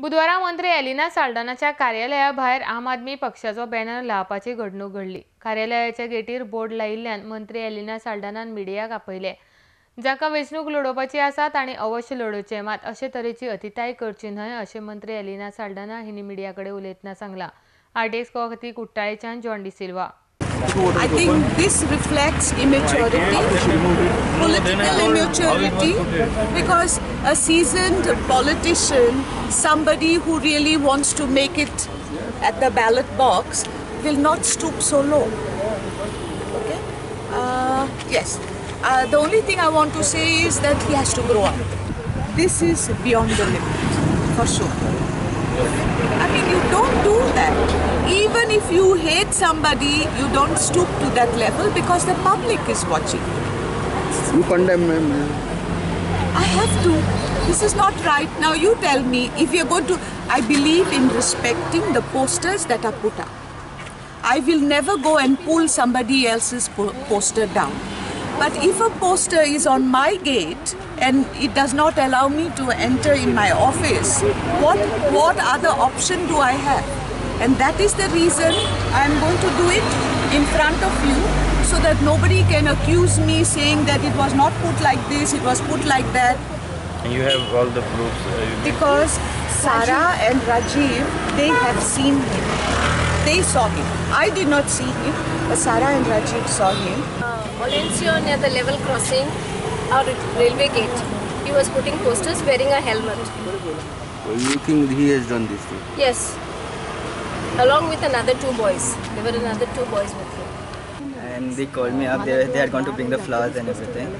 बुधवारा मंत्री एलिना साल्ढानाच्या कार्यालयाभायर आम आदमी पक्षाचो बॅनर लावपाची घडणूक घडली। कार्यालयाच्या गेटीर बोर्ड लायिल्ल्यान मंत्री एलिना साल्ढानान मिडियाक आपयले। जाका वेंचणूक लडोवपाची आसा तांणी अवश्य लडोवचें, मात अशे तरेची अतिताय करची न्हय अशें मंत्री एलिना साल्ढाना हिंनी मिडियाकडे उलयतना सांगलां। आरटीएक्स खातीर कुट्टाळेच्यान John D'Silva. I think this reflects immaturity, political immaturity, because a seasoned politician, somebody who really wants to make it at the ballot box, will not stoop so low. Okay? Yes. The only thing I want to say is that he has to grow up. This is beyond the limit, for sure. I mean, you don't do that. Even if you hate somebody, you don't stoop to that level because the public is watching. You condemn him. I have to. This is not right. Now you tell me, if you're going to... I believe in respecting the posters that are put up. I will never go and pull somebody else's poster down. But if a poster is on my gate and it does not allow me to enter in my office, what other option do I have? And that is the reason I am going to do it in front of you, so that nobody can accuse me saying that it was not put like this, it was put like that. And you have all the proofs? Because Sarah and Rajiv, they have seen him. They saw him. I did not see him, but Sarah and Rajiv saw him. Olencio near the level crossing or railway gate. He was putting posters wearing a helmet. So you think he has done this too? Yes. Along with another two boys. There were another two boys with him. And they called me up. They had gone to bring the flowers and everything.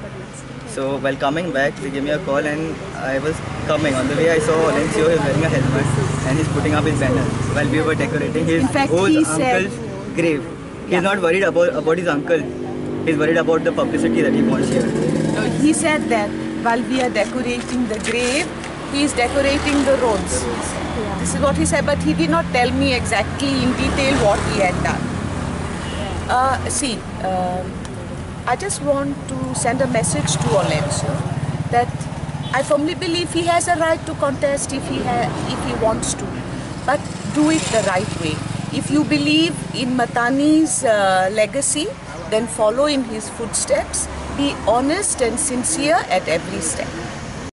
So while coming back, they gave me a call and I was coming. On the way I saw Olencio, he was wearing a helmet and he's putting up his banner while we were decorating his old uncle's grave. He's not worried about his uncle. He's worried about the publicity that he wants here. No, he said that while we are decorating the grave, he is decorating the roads. Yeah. This is what he said, but he did not tell me exactly in detail what he had done. I just want to send a message to Olencio that I firmly believe he has a right to contest if he wants to, but do it the right way. If you believe in Matani's legacy, then follow in his footsteps. Be honest and sincere at every step.